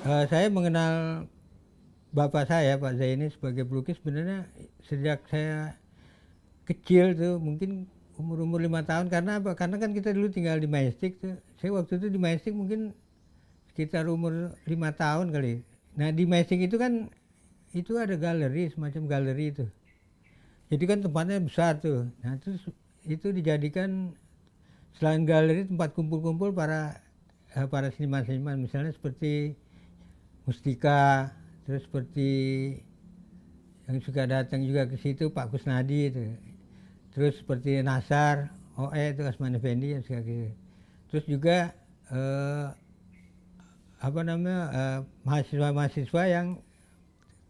Saya mengenal bapak saya, Pak Zaini, sebagai pelukis sebenarnya sejak saya kecil tuh, mungkin umur-umur 5 tahun. Karena apa? Karena kan kita dulu tinggal di Majestic tuh. Saya waktu itu di Majestic mungkin sekitar umur 5 tahun kali. Nah di Majestic itu kan itu ada galeri, semacam galeri itu. Jadi kan tempatnya besar tuh. Nah terus itu dijadikan selain galeri tempat kumpul-kumpul para seniman-seniman, misalnya seperti Mustika, terus seperti yang suka datang juga ke situ Pak Kusnadi itu, terus seperti Nasar, OE itu Asman Effendi yang suka gitu. Terus juga eh, apa namanya mahasiswa-mahasiswa yang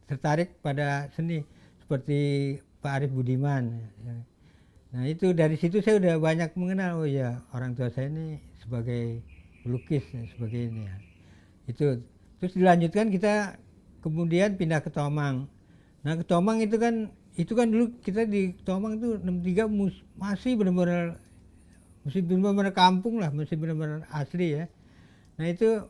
tertarik pada seni seperti Pak Arif Budiman. Nah itu dari situ saya udah banyak mengenal, oh ya orang tua saya ini sebagai pelukis sebagai ini ya. Itu terus dilanjutkan kita kemudian pindah ke Tomang. Nah ke Tomang itu kan dulu kita di Tomang tuh 63 masih benar-benar kampung lah, masih benar-benar asli ya. Nah itu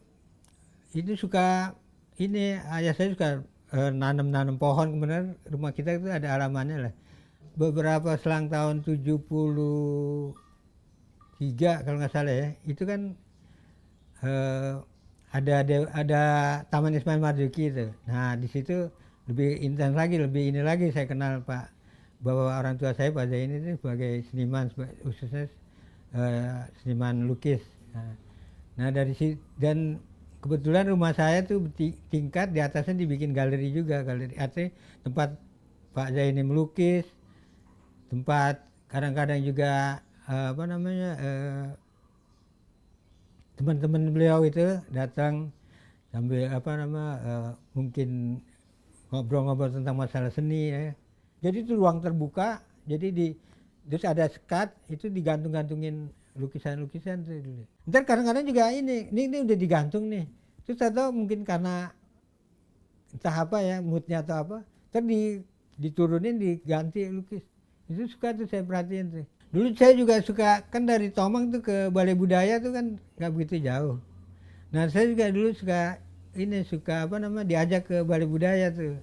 suka ini ayah saya suka nanam-nanam pohon. Kemudian rumah kita itu ada halamannya lah. Beberapa selang tahun 73 kalau nggak salah ya, itu kan eh, ada Taman Ismail Marzuki itu. Nah di situ lebih intens lagi, lebih ini lagi saya kenal bahwa orang tua saya Pak Zaini ini sebagai seniman, khususnya seniman lukis. Nah dari situ, dan kebetulan rumah saya tuh tingkat di atasnya dibikin galeri juga, galeri artinya tempat Pak Zaini melukis, tempat kadang-kadang juga apa namanya teman-teman beliau itu datang sambil apa nama mungkin ngobrol-ngobrol tentang masalah seni ya. Jadi itu ruang terbuka, jadi terus ada sekat itu digantung-gantungin lukisan-lukisan tuh dulu. Ntar kadang-kadang juga ini udah digantung nih. Terus atau mungkin karena entah apa ya moodnya atau apa, ntar diturunin diganti lukis. Itu suka tuh saya perhatiin tuh. Dulu saya juga suka, kan dari Tomang tuh ke Balai Budaya tuh kan nggak begitu jauh. Nah saya juga dulu suka apa nama diajak ke Balai Budaya tuh.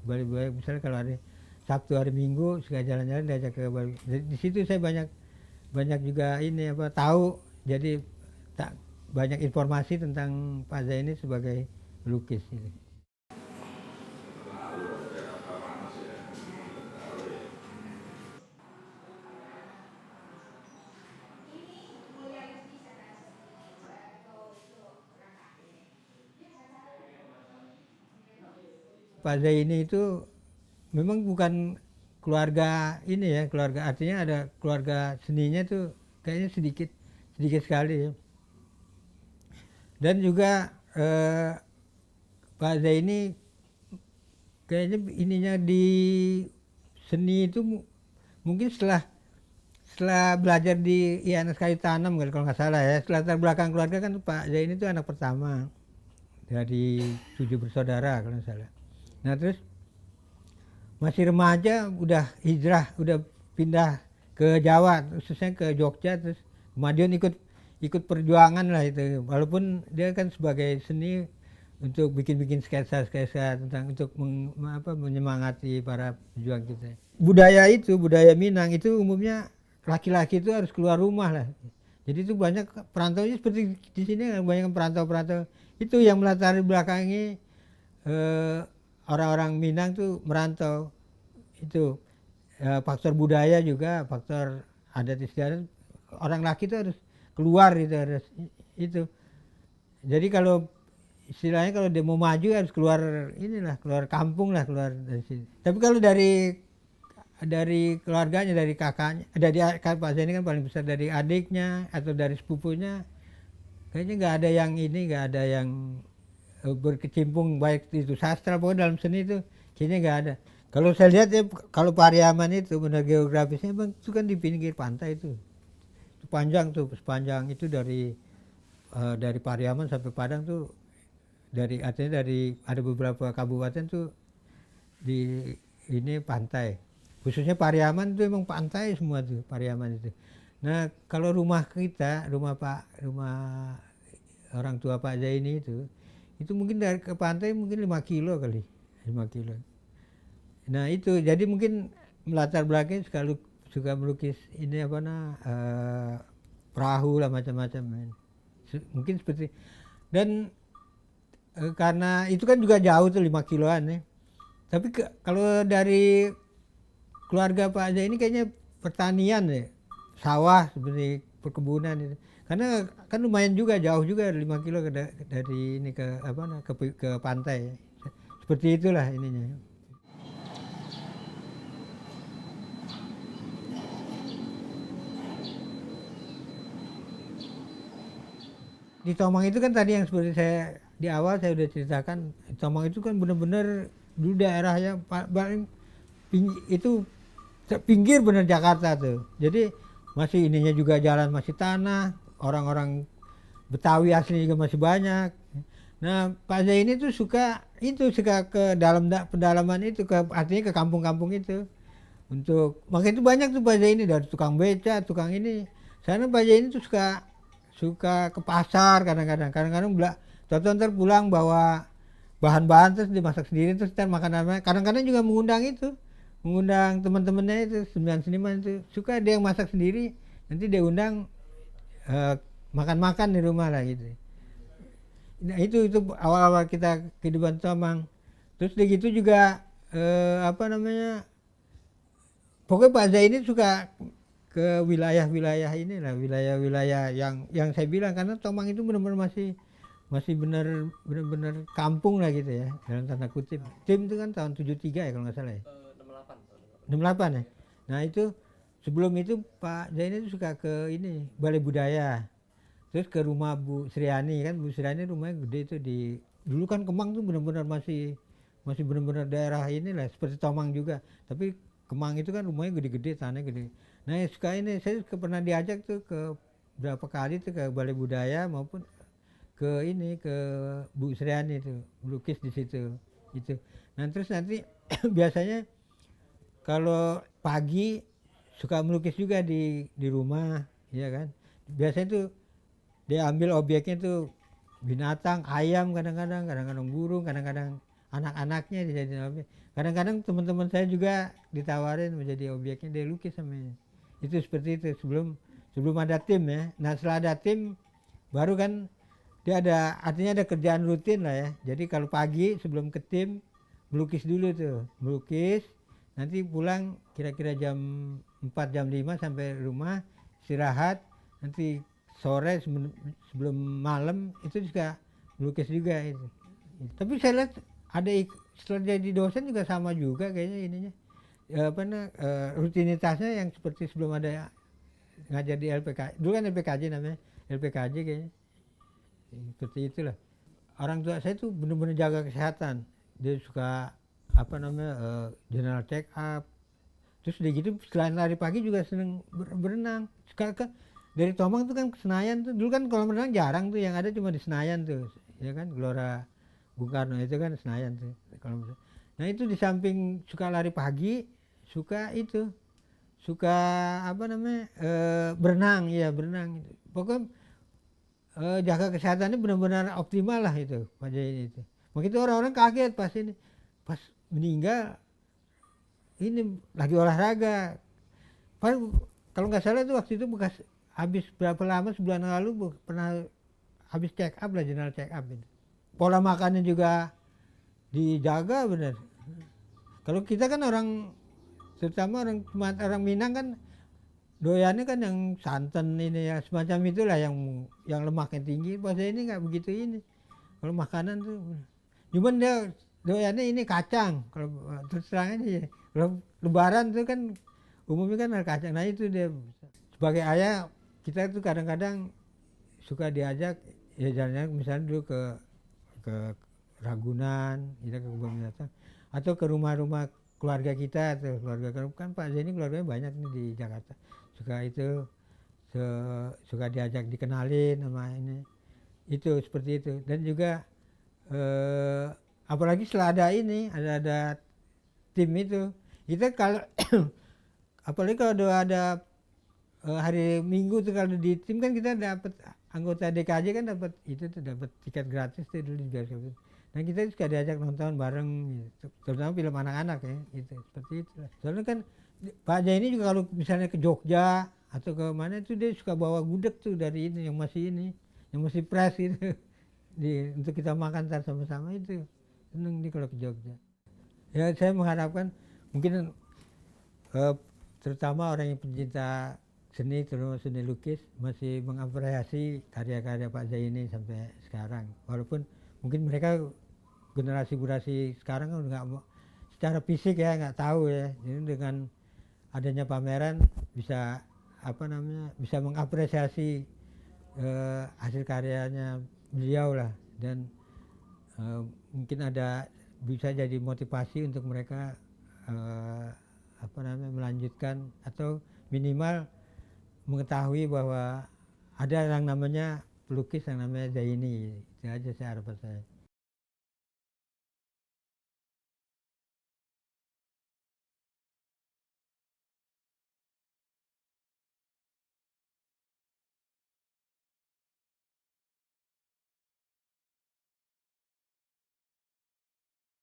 Balai Budaya misalnya kalau hari Sabtu hari Minggu suka jalan-jalan diajak ke Balai. Di situ saya banyak banyak juga ini apa tahu, jadi tak banyak informasi tentang Pak Zaini sebagai pelukis ini. Pak Zaini itu memang bukan keluarga ini ya, keluarga artinya ada keluarga seninya tuh kayaknya sedikit sedikit sekali ya. Dan juga Pak Zaini kayaknya ininya di seni itu mungkin setelah belajar di IAIN Kayu Tanam kalau nggak salah ya, setelah latar belakang keluarga kan Pak Zaini itu anak pertama dari 7 bersaudara kalau nggak salah. Nah terus masih remaja udah hijrah, udah pindah ke Jawa, khususnya ke Jogja, terus kemudian ikut ikut perjuangan lah itu. Walaupun dia kan sebagai seni untuk bikin-bikin sketsa-sketsa tentang untuk menyemangati para pejuang kita. Budaya itu, budaya Minang itu umumnya laki-laki itu harus keluar rumah lah. Jadi itu banyak perantau seperti di sini banyak perantau-perantau itu yang melatar belakangi eh, orang-orang Minang tuh merantau itu faktor budaya juga faktor adat istiadat, orang laki itu harus keluar itu harus itu. Jadi kalau istilahnya kalau dia mau maju harus keluar inilah, keluar kampung lah, keluar dari sini. Tapi kalau dari keluarganya, dari kakaknya, dari Pak Zaini kan paling besar, dari adiknya atau dari sepupunya kayaknya nggak ada yang ini, nggak ada yang berkecimpung baik itu sastra pokoknya dalam seni itu kayaknya nggak ada. Kalau saya lihat ya, kalau Pariaman itu benar geografisnya bang, itu kan di pinggir pantai itu panjang tuh, sepanjang itu dari Pariaman sampai Padang tuh, dari artinya dari ada beberapa kabupaten tuh di ini pantai. Khususnya Pariaman itu emang pantai semua tuh Pariaman itu. Nah kalau rumah kita, rumah orang tua Pak Zaini itu mungkin dari ke pantai mungkin 5 kilo kali, 5 kilo. Nah itu jadi mungkin melatar belakangnya suka melukis ini apa perahu lah macam-macam men. Mungkin seperti dan karena itu kan juga jauh tuh 5 kiloan ya. Tapi kalau dari keluarga Pak Aja ini kayaknya pertanian ya, sawah seperti perkebunan itu. Karena kan lumayan juga jauh juga 5 kilo dari ini ke ke pantai. Seperti itulah ininya. Di Tomang itu kan tadi yang seperti saya di awal saya udah ceritakan, Tomang itu kan benar-benar dulu daerahnya paling itu pinggir bener Jakarta tuh. Jadi masih ininya juga jalan masih tanah, orang-orang Betawi asli juga masih banyak. Nah Pak Zai ini tuh suka ke dalam pedalaman itu, ke artinya ke kampung-kampung itu. Makanya itu banyak tuh Pak Zai ini, dari tukang beca, tukang ini. Sana Pak Zai ini tuh suka ke pasar kadang-kadang ntar pulang bawa bahan-bahan terus dimasak sendiri, terus ntar makan. Kadang-kadang juga mengundang teman-temannya itu, seniman itu suka dia yang masak sendiri, nanti dia undang makan-makan di rumah lah gitu. Nah itu awal-awal kita kehidupan Tomang. Terus dia gitu juga pokoknya Pak Zai ini suka ke wilayah-wilayah ini lah, wilayah-wilayah yang saya bilang, karena Tomang itu benar-benar masih benar-benar kampung lah gitu ya, dalam tanda kutip. Tim itu kan tahun 73 ya kalau nggak salah ya. 68 ya. Nah itu sebelum itu Pak Zaini itu suka ke ini Balai Budaya. Terus ke rumah Bu Sriani, kan Bu Sriani rumahnya gede itu dulu kan Kemang tuh benar-benar masih benar-benar daerah inilah seperti Tomang juga. Tapi Kemang itu kan rumahnya gede-gede, tanahnya gede. Nah saya pernah diajak tuh ke berapa kali tuh ke Balai Budaya maupun ke Bu Sriani itu melukis di situ itu. Nah terus nanti biasanya kalau pagi suka melukis juga di rumah, ya kan. Biasanya tuh dia ambil objeknya tuh binatang, ayam kadang-kadang burung, kadang-kadang anak-anaknya dijadiin objek. Kadang-kadang teman-teman saya juga ditawarin menjadi objeknya, dia lukis samanya. Itu seperti itu sebelum ada tim ya. Nah setelah ada tim baru kan dia artinya ada kerjaan rutin lah ya. Jadi kalau pagi sebelum ke tim melukis dulu tuh, nanti pulang kira-kira jam 4 jam 5 sampai rumah istirahat, nanti sore sebelum malam itu juga melukis juga itu. Tapi saya lihat setelah jadi dosen juga sama juga kayaknya ininya rutinitasnya yang seperti sebelum ada ngajar di LPK. Dulu kan LPKJ namanya, LPKJ kayaknya seperti itulah. Orang tua saya tuh benar-benar jaga kesehatan, dia suka general check up. Terus udah gitu selain lari pagi juga seneng berenang. Sekarang kan dari Tomang tuh kan ke Senayan tuh, dulu kan kolam renang jarang tuh, yang ada cuma di Senayan tuh ya kan, Gelora Bung Karno itu kan Senayan tuh kolam. Nah itu di samping suka lari pagi, suka berenang, ya berenang gitu. Pokoknya jaga kesehatannya benar-benar optimal lah itu Pak Jai itu. Begitu orang-orang kaget pas meninggal ini lagi olahraga. Kalau nggak salah tuh waktu itu bekas habis berapa lama, sebulan lalu pernah habis check up lah, general check up itu. Pola makannya juga dijaga benar. Kalau kita kan terutama orang Minang kan doyannya kan yang santan ini ya, semacam itulah yang lemaknya tinggi. Pas ini nggak begitu ini. Kalau makanan tuh cuman dia doyannya ini kacang. Kalau terus terang aja ya. Kalau lebaran tuh kan umumnya kan ada kacang. Nah itu dia sebagai ayah kita tuh kadang-kadang suka diajak ya jalan-jalan, misalnya dulu ke Ragunan, kita ke kebun binatang, atau ke rumah-rumah keluarga kita tuh, kan Pak Zaini keluarganya banyak nih di Jakarta. Suka diajak dikenalin sama ini. Itu seperti itu. Dan juga apalagi setelah ada tim itu, kita kalau apalagi kalau ada hari Minggu tuh, kalau di tim kan kita dapat anggota DKJ kan dapat itu tuh, dapat tiket gratis tuh dulu di bioskop itu. Nah kita suka diajak nonton bareng gitu. Terutama film anak-anak ya, itu seperti itu. Soalnya kan Pak Jai ini juga kalau misalnya ke Jogja atau ke mana itu dia suka bawa gudeg tuh dari ini yang masih fresh itu untuk kita makan ntar sama-sama itu. Seneng nih kalau ke Jogja. Ya saya mengharapkan mungkin eh, terutama orang yang pencinta seni, terutama seni lukis, masih mengapresiasi karya-karya Pak Zaini sampai sekarang. Walaupun mungkin mereka generasi sekarang kan nggak secara fisik ya nggak tahu ya. Jadi dengan adanya pameran bisa apa namanya bisa mengapresiasi hasil karyanya beliau lah, dan mungkin ada bisa jadi motivasi untuk mereka eh, apa namanya melanjutkan atau minimal mengetahui bahwa ada yang namanya pelukis yang namanya Zaini. Itu aja saya harapan saya.